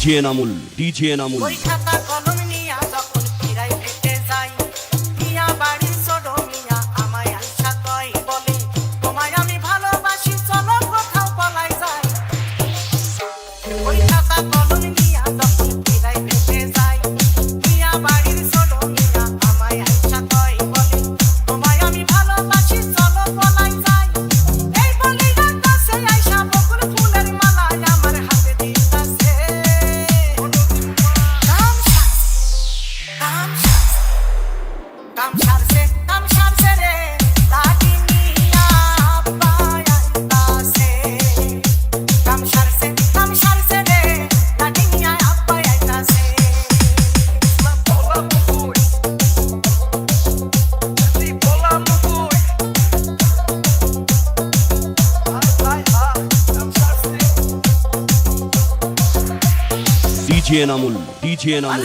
DJ Enamul, DJ Enamul। DJ Enamul, DJ Enamul।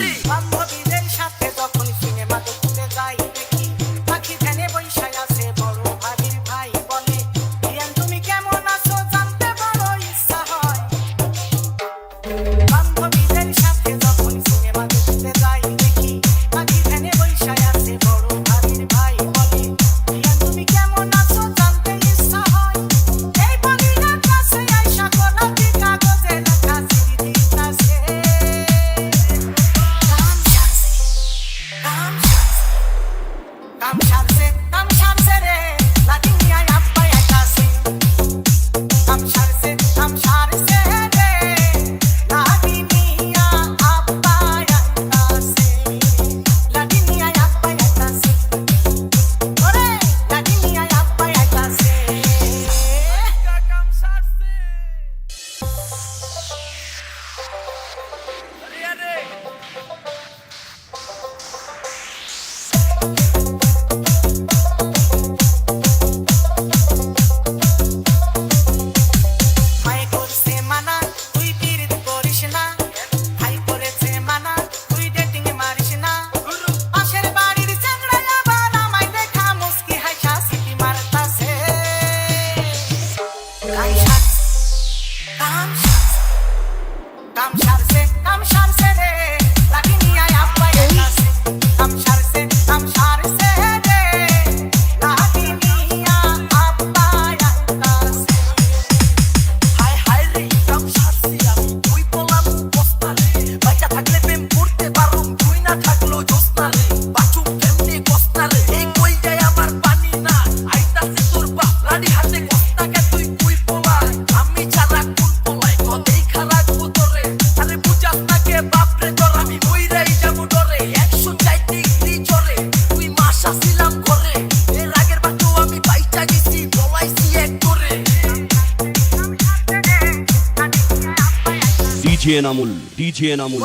DJ Enamul, DJ Enamul।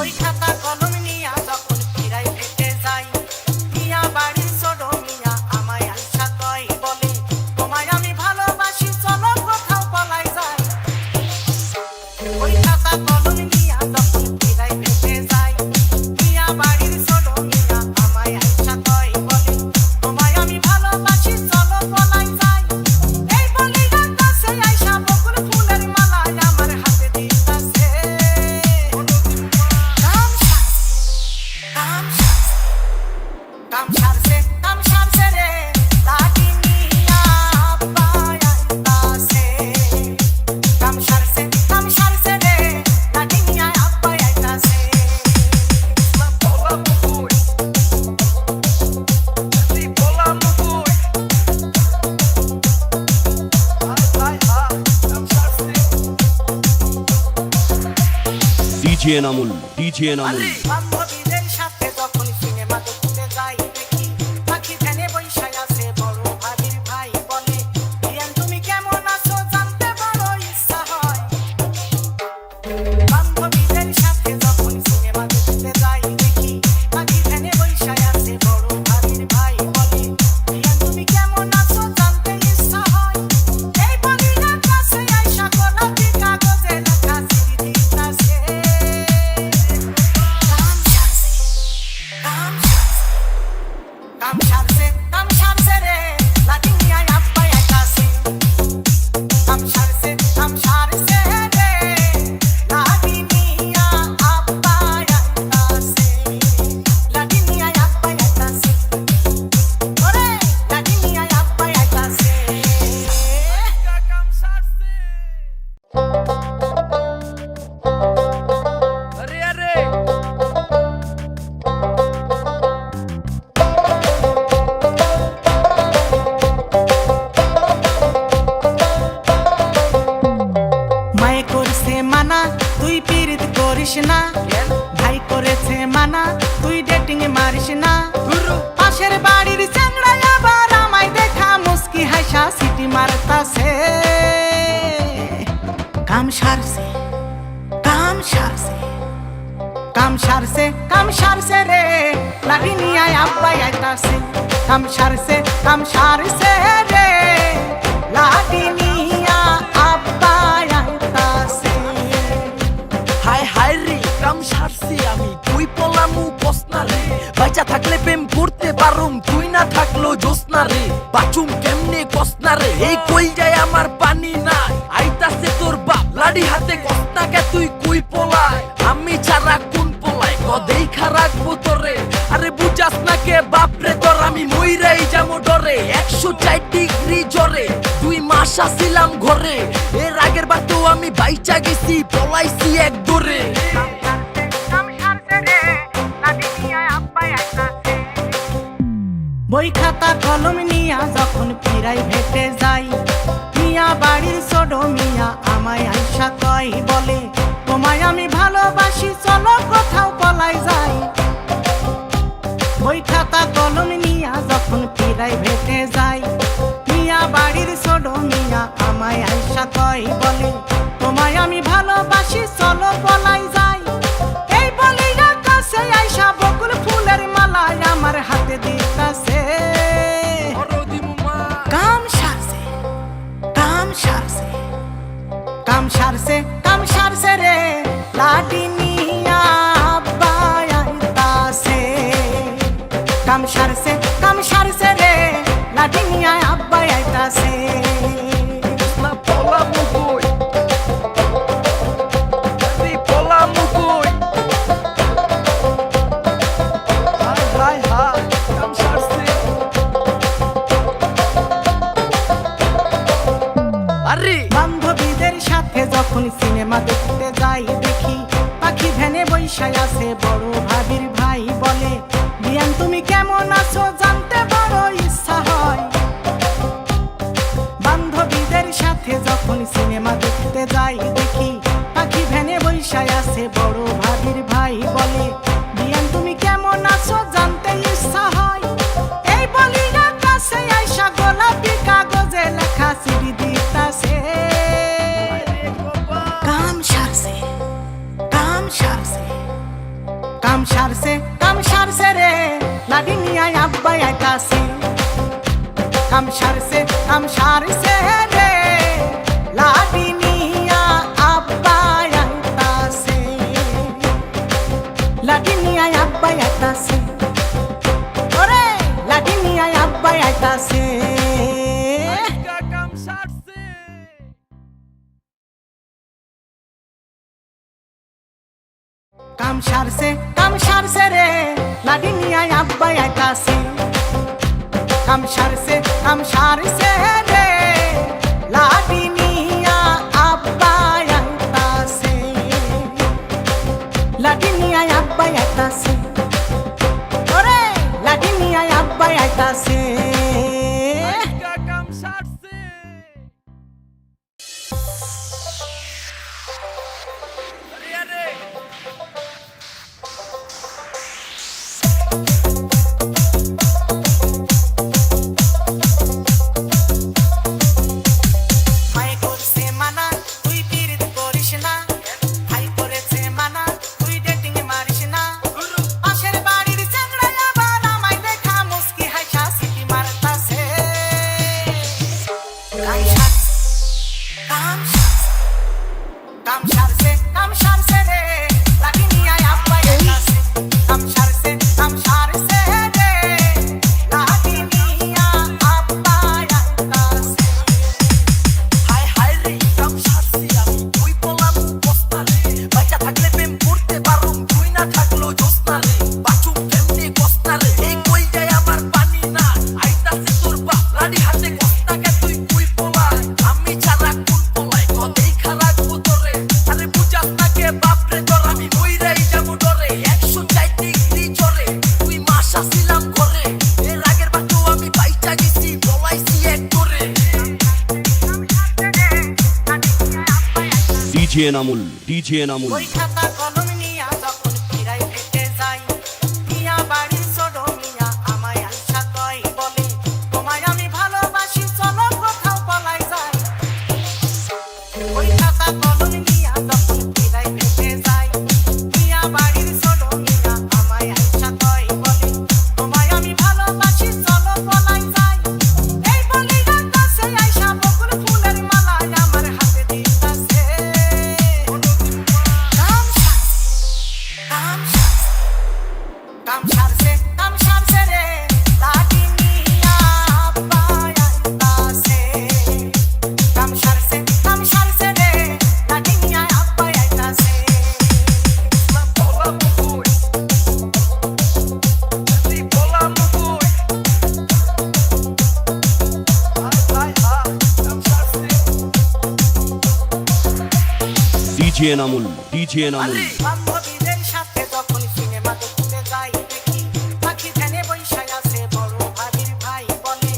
DJ Enamul DJ Enamul বান্ধবীদের সাথে যখন cinema দেখতে যাই দেখি পাখি ধ্যানে বৈশাখ আছে বড় ভাবির ভাই বলে বিয়ান তুমি কেমন আছো জানতে বড় ইচ্ছা হয়। বান্ধবীদের সাথে যখন সিনেমা দেখতে যাই দেখি পাখি ধ্যানে বৈশাখ আছে বড় ভাবির ভাই বলে বিয়ান তুমি কেমন আছো জানতে ইচ্ছা হয়। এই বলি না কাছে আইসা গোলাপি কাগজে লেখা চিঠি দিতাছে কাম সারছে রে লাটিনিয়া আব্বা আইতাছে কাম সারছে রে লাটিনিয়া আব্বা আইতাছে লাটিনিয়া আব্বা আইতাছে ওরে লাটিনিয়া আব্বা আইতাছে কাম সারছে আরে আরে মায়ে করছে মানা তুই পীড়িত করিস না ভাই করেছে মানা তুই ডেটিং মারিস না পাশের বাড়ির চ্যাংড়ায় আবার আমায় দেখা মুস্কি হাসা সিটি মারতাছে কাম সারছে রে লাটিনিয়া আব্বা আইতাছে কাম সারছে রে লাটিনিয়া আব্বা আইতাছে হায় হায় রে কাম সারছি আমি তুই পলামু পসনা রে বাইচা থাকলে প্রেম করতে পারুম তুই না থাকলো জোসনা রে বাচুম কেমনে কসনা রে এই কই যায় আমার পানি নাই আইতাছে তোর বাপ লাডি হাতে কসনাকে তুই কুই পলায় আমি ছাড়া কোন পলায় কদেই খারাপবো তোরে আরে বুঝাস না কে বাপ রে তোর আমি মইরাই যাবো ডরে 104 ডিগ্রি জ্বরে 2 মাস আসিলাম ঘরে এর আগের বার তো আমি বাইচা গেছি পলাইছি এক দূরে বই খাতা কলম নিয়া যখন প্রাইভেটে যাই মিয়া বাড়ির ছোট মিয়া আমায় আইসা কয় বলে তোমায় আমি ভালোবাসি চলো কোথাও পলাই যাই। বই খাতা কলম নিয়া যখন প্রাইভেটে যাই মিয়া বাড়ির ছোট মিয়া আমায় আইসা কয় বলে তোমায় আমি ভালোবাসি চলো পলাই যাই। এই বলি না কাছে আইসা বকুল ফুলের মালা আমার হাতে দিতাছে কাম সারছে রে লাটিনিয়া আব্বা আইতাছে কাম সারছে রে লাটিনিয়া আব্বা আইতাছে না পলামু কই আরে পলামু কই হায় হায় হায় কাম সারছে আরে বান্ধবীদের সাথে যখন সিনেমা দেখতে যাই দেখি পাখি ভ্যানে বৈশাখ আছে বড় ভাবির ভাই বলে বিয়ান তুমি কেমন আছো জানতে বড় ইচ্ছা হয়। বান্ধবীদের সাথে যখন সিনেমা দেখতে যাই দেখি পাখি ভ্যানে বৈশাখ আছে বড় ভাবির ভাই বলে বিয়ান তুমি কেমন আছো জানতে ইচ্ছা হয়। এই বলি না কাছে আইসা গোলাপি কাগজে লেখা চিঠি দিতাছে কাম সারছে রে লাটিনিয়া আব্বা আইতাছে কাম সারছে রে লাটিনিয়া আব্বা আইতাছে লাটিনিয়া আব্বা আইতাছে ওরে লাটিনিয়া আব্বা আইতাছে কাম সারছে কাম সারছে রে লাটিনিয়া আব্বা আইতাছে কাম সারছে রে লাটিনিয়া আব্বা আইতাছে লাটিনিয়া আব্বা আইতাছে ওরে লাটিনিয়া আব্বা আইতাছে কাম সারছে আরে আরে ডিজে নামুল ওই খাতা কলম নিয়া যখন ফিরাই ফেটে যাই, মিয়া বাড়ির ছোট মিয়া আমায় আইসা কয় বলে তোমায় আমি ভালোবাসি চলো কোথাও পলাই যাই। ওই খাতা কলম নিয়া যখন ফিরাই ফেটে যাই, মিয়া বাড়ির ছোট মিয়া আমায় আইসা কয় বলে তোমায় আমি ভালোবাসি চলো পলাই যাই। এই বলি কাছে আইসা বকুল ফুলের মালা আমার হাতে দিতাছে। কাম সারছে রে লাঠি নিয়া আব্বাই আইতাছে। কাম সারছে রে লাঠি নিয়া আব্বাই আইতাছে। ডিজে নামুল বান্ধবীদের সাথে যখন সিনেমা দেখতে যাই দেখি পাখি ধ্যানে বৈশাখ আছে বড় ভাবির ভাই বলে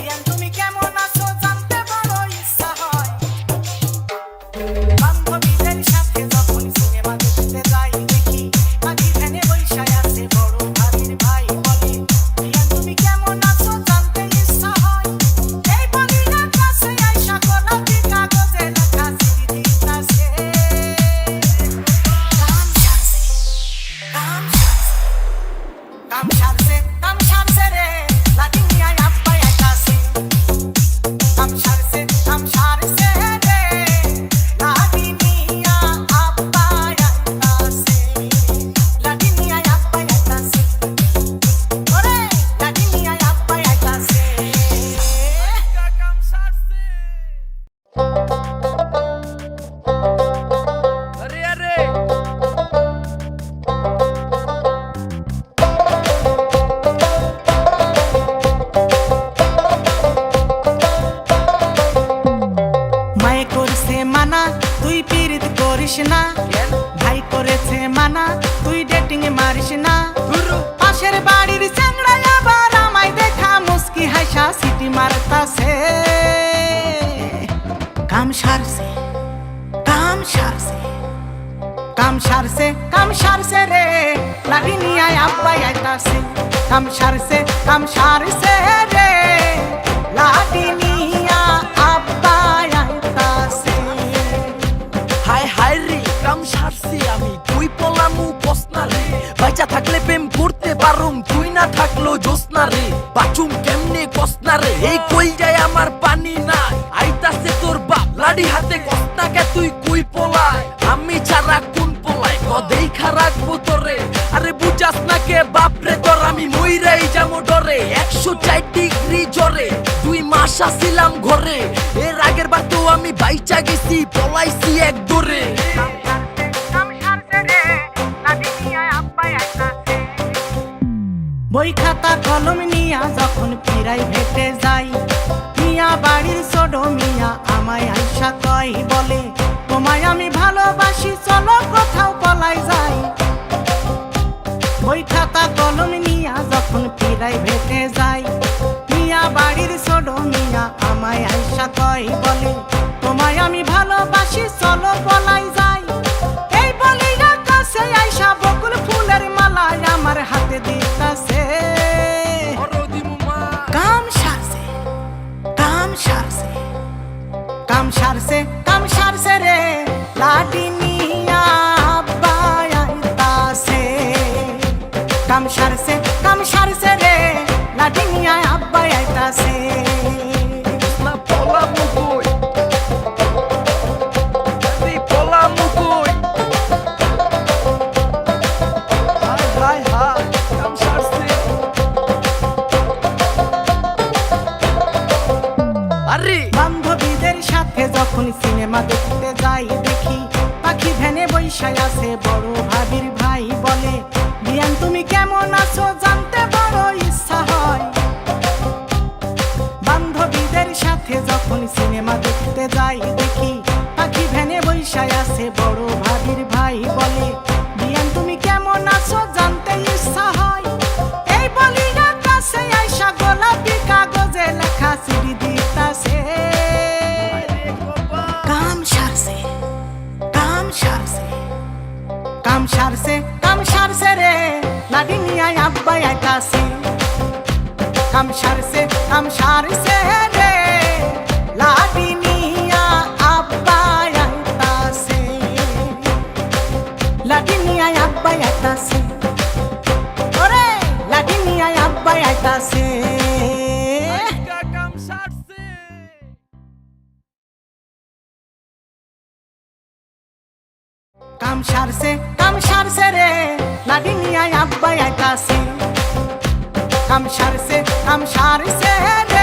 ইয়ান তুমি কেমন আছো জানতে বড় ইচ্ছা হয়। বান্ধবীদের সাথে যখন সিনেমা দেখতে যাই দেখি পাখি ধ্যানে বৈশাখ আছে বড় ভাবির ভাই বলে ইয়ান তুমি কেমন আছো জানতে ইচ্ছা হয়। এই বলি না কাছে আইসা গোলাপি কাগজে লেখা চিঠি দিতাছে। কাম সারছে রে লাঠি নিয়া আব্বাই আইতাছে। কাম সারছে রে লাঠি নিয়া আব্বাই আইতাছে। লাঠি নিয়া আব্বাই আইতাছে। ওরে লাঠি নিয়া আব্বাই আইতাছে। মায়ে করছে মানা তুই পীড়িত করিস না, ভাই করেছে মানা তুই ডেটিং মারিস না। পাশের বাড়ির চ্যাংড়া আবার আমায় দেখা মুস্কি হাসা সিটি মারতাছে। কাম সারছে রে লাঠি নিয়া আব্বাই আইতাছে। কাম সারছে রে লাঠি নিয়া আব্বাই আইতাছে। হায় হায় রে কাম সারছি আমি তুই পলামু পসনা রে। বাইচা থাকলে প্রেম করতে পারুম তুই না থাকলো জোসনা রে। বাচুম কেমনে কসনা রে এই কই যায় আমার পানি নাই। আইতাছে তোর বাপ লাডি হাতে কসনাকে তুই কুই পলায়। আমি ছাড়া কোন পলায় কদেইখা রাখবো তোরে। আরে বুঝাস না কে বাপ রে তোর আমি মইরাই যাবো ডরে। 104 ডিগ্রি জ্বরে 2 মাস আসিলাম ঘরে। এর আগের বার তো আমি বাইচা গেছি পলাইছি এক দরে। বই খাতা কলম নিয়া যখন ফিরাই ভেটে যাই, মিয়া বাড়ির ছোট মিয়া আমায় আইসা কয় বলে তোমায় আমি ভালোবাসি চলো কোথাও পলাই যাই। বই খাতা কলম নিয়া যখন ফিরাই ভেটে যাই, মিয়া বাড়ির ছোট মিয়া আমায় আইসা কয় বলে তোমায় আমি ভালোবাসি চলো পলাই যাই। এই বলি কাছে আইসা বকুল ফুলের মালা আমার হাতে দিতাছে। কাম সারছে রে লাঠি নিয়া আব্বাই আইতাছে। কাম সারছে রে লাঠি নিয়া আব্বাই আইতাছে। বান্ধবীদের সাথে যখন সিনেমা দেখতে যাই দেখি পাখি ধ্যানে বৈশাখ আছে বড় ভাবির ভাই বলে বিয়ান তুমি কেমন আছো জানতে বড় ইচ্ছা হয়। বান্ধবীদের সাথে যখন সিনেমা দেখতে যাই দেখি পাখি ধ্যানে বৈশাখ আছে বড় ভাবির ভাই বলে বিয়ান তুমি কেমন আছো জানতে ইচ্ছা হয়। এই বলি কাছে আইসা গোলাপি কাগজে লেখা চিঠি দিতাছে। কাম কাম সারছে রে লাডি নিয়া আব্বা আইতাছে কাম সারছে রে লাডি নিয়া আব্বা আইতাছে লাডি নিয়া আব্বা আইতাছে ওরে লাডি নিয়া আব্বা আইতাছে কাম সারছে রে লাডি নিয়া আব্বা আইতাছে কাম সারছে রে